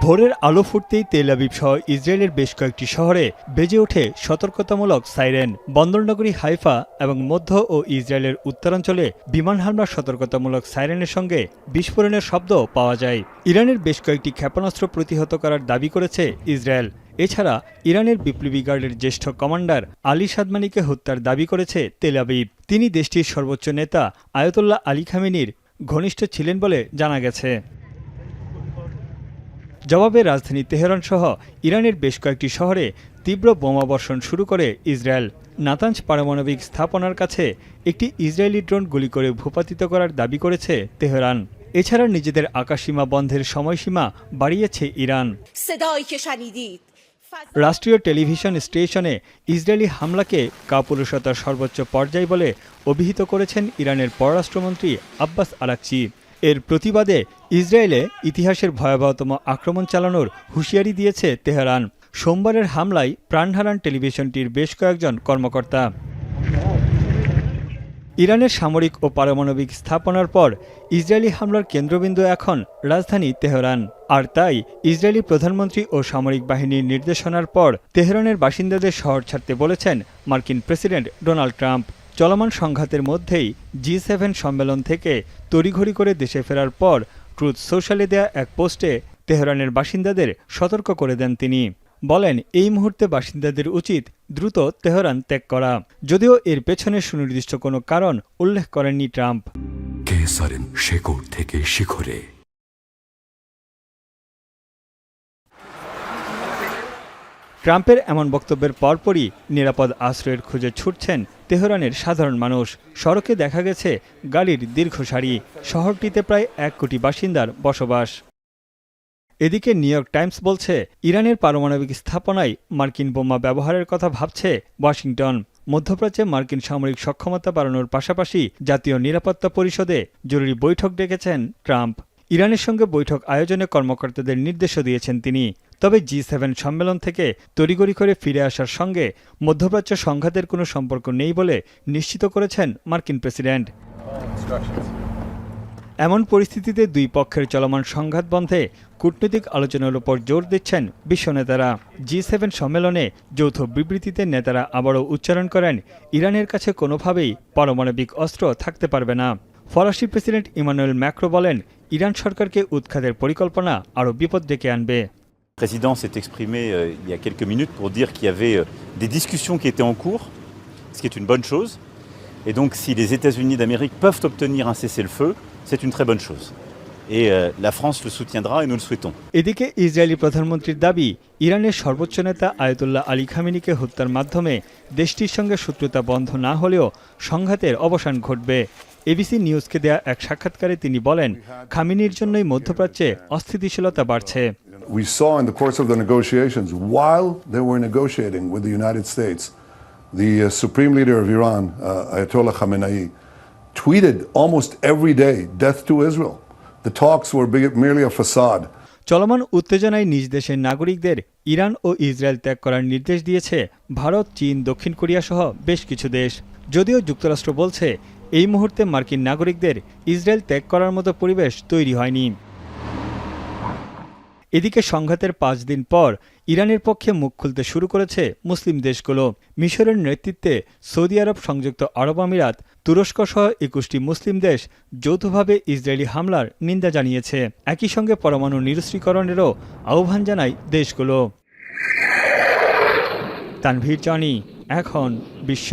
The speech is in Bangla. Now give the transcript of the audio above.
ভোরের আলো ফুটতেই তেল আবিব সহ ইসরায়েলের বেশ কয়েকটি শহরে বেজে ওঠে সতর্কতামূলক সাইরেন। বন্দরনগরী হাইফা এবং মধ্য ও ইসরায়েলের উত্তরাঞ্চলে বিমান হামলার সতর্কতামূলক সাইরেনের সঙ্গে বিস্ফোরণের শব্দ পাওয়া যায়। ইরানের বেশ কয়েকটি ক্ষেপণাস্ত্র প্রতিহত করার দাবি করেছে ইসরায়েল। এছাড়া ইরানের বিপ্লবী গার্ডের জ্যেষ্ঠ কমান্ডার আলী সাদমানিকে হত্যার দাবি করেছে তেল আবিব। তিনি দেশটির সর্বোচ্চ নেতা আয়াতুল্লাহ আলী খামেনির ঘনিষ্ঠ ছিলেন বলে জানা গেছে। জবাবে রাজধানী তেহরান সহ ইরানের বেশ কয়েকটি শহরে তীব্র বোমাবর্ষণ শুরু করে ইসরায়েল। নাতাঞ্জ পারমাণবিক স্থাপনার কাছে একটি ইসরায়েলি ড্রোন গুলি করে ভূপাতিত করার দাবি করেছে তেহরান। এছাড়া নিজেদের আকাশসীমা বন্ধের সময়সীমা বাড়িয়েছে ইরান। রাষ্ট্রীয় টেলিভিশন স্টেশনে ইসরায়েলি হামলাকে কাপুরুষতার সর্বোচ্চ পর্যায় বলে অভিহিত করেছেন ইরানের পররাষ্ট্রমন্ত্রী আব্বাস আরাকচি। এর প্রতিবাদে ইসরায়েলে ইতিহাসের ভয়াবহতম আক্রমণ চালানোর হুঁশিয়ারি দিয়েছে তেহরান। সোমবারের হামলায় প্রাণ হারান টেলিভিশনটির বেশ কয়েকজন কর্মকর্তা। ইরানের সামরিক ও পারমাণবিক স্থাপনার পর ইসরায়েলি হামলার কেন্দ্রবিন্দু এখন রাজধানী তেহরান। আর তাই ইসরায়েলি প্রধানমন্ত্রী ও সামরিক বাহিনীর নির্দেশনার পর তেহরানের বাসিন্দাদের শহর ছাড়তে বলেছেন মার্কিন প্রেসিডেন্ট ডোনাল্ড ট্রাম্প। চলমান সংঘাতের মধ্যেই G7 সম্মেলন থেকে তড়িঘড়ি করে দেশে ফেরার পর ট্রুথ সোশ্যালে দেয়া এক পোস্টে তেহরানের বাসিন্দাদের সতর্ক করে দেন তিনি। বলেন, এই মুহূর্তে বাসিন্দাদের উচিত দ্রুত তেহরান ত্যাগ করা। যদিও এর পেছনে সুনির্দিষ্ট কোনো কারণ উল্লেখ করেননি ট্রাম্প। শেকড় থেকে শিখরে। ট্রাম্পের এমন বক্তব্যের পরপরই নিরাপদ আশ্রয়ের খুঁজে ছুটছেন তেহরানের সাধারণ মানুষ। সড়কে দেখা গেছে গাড়ির দীর্ঘ সারি। শহরটিতে প্রায় 1 কোটি বাসিন্দার বসবাস। এদিকে নিউ ইয়র্ক টাইমস বলছে, ইরানের পারমাণবিক স্থাপনায় মার্কিন বোমা ব্যবহারের কথা ভাবছে ওয়াশিংটন। মধ্যপ্রাচ্যে মার্কিন সামরিক সক্ষমতা বাড়ানোর পাশাপাশি জাতীয় নিরাপত্তা পরিষদে জরুরি বৈঠক ডেকেছেন ট্রাম্প। ইরানের সঙ্গে বৈঠক আয়োজনে কর্মকর্তাদের নির্দেশও দিয়েছেন তিনি। তবে G7 সম্মেলন থেকে তড়িঘড়ি করে ফিরে আসার সঙ্গে মধ্যপ্রাচ্য সংঘাতের কোনো সম্পর্ক নেই বলে নিশ্চিত করেছেন মার্কিন প্রেসিডেন্ট। এমন পরিস্থিতিতে দুই পক্ষের চলমান সংঘাত বন্ধে কূটনৈতিক আলোচনার উপর জোর দিচ্ছেন বিশ্ব নেতারা। G7 সম্মেলনে যৌথ বিবৃতিতে নেতারা আবারও উচ্চারণ করেন, ইরানের কাছে কোনোভাবেই পারমাণবিক অস্ত্র থাকতে পারবে না। ফরাসি প্রেসিডেন্ট ইমানুয়েল ম্যাক্রো বলেন, ইরান সরকারকে উৎখাতের পরিকল্পনা আরও বিপদ ডেকে আনবে। Le président s'est exprimé il y a quelques minutes pour dire qu'il y avait des discussions qui étaient en cours, ce qui est une bonne chose. Et donc si les États-Unis d'Amérique peuvent obtenir un cessez-le-feu, c'est une très bonne chose. Et la France le soutiendra et nous le souhaitons. এদিকে ইসরায়েলি প্রধানমন্ত্রীর দাবি, ইরানের সর্বোচ্চ নেতা আয়াতুল্লাহ আলী খামেনিকে হত্যার মাধ্যমে দেশটির সঙ্গে শত্রুতা বন্ধ না হলেও সংঘাতের অবসান ঘটবে। এবিসি নিউজকে দেয়া এক সাক্ষাৎকারে তিনি বলেন, খামেনির জন্যই মধ্যপ্রাচ্যে অস্থিতিশীলতা বাড়ছে। We saw in the course of the negotiations, while they were negotiating with the United States, the Supreme Leader of Iran, Ayatollah Khamenei, tweeted almost every day, "Death to Israel." The talks were merely a facade. চলমান উত্তেজনায় নিজ দেশের নাগরিকদের ইরান ও ইসরায়েল ত্যাগ করার নির্দেশ দিয়েছে ভারত, চীন, দক্ষিণ কোরিয়া সহ বেশ কিছু দেশ। যদিও যুক্তরাষ্ট্র বলছে, এই মুহূর্তে মার্কিন নাগরিকদের ইসরায়েল ত্যাগ করার মতো পরিবেশ তৈরি হয়নি। এদিকে সংঘাতের 5 দিন পর ইরানের পক্ষে মুখ খুলতে শুরু করেছে মুসলিম দেশগুলো। মিশরের নেতৃত্বে সৌদি আরব, সংযুক্ত আরব আমিরাত, তুরস্ক সহ 21টি মুসলিম দেশ যৌথভাবে ইসরায়েলি হামলার নিন্দা জানিয়েছে। একই সঙ্গে পরমাণু নিরস্ত্রীকরণেরও আহ্বান জানায় দেশগুলো। তানভীর জানি, এখন বিশ্ব।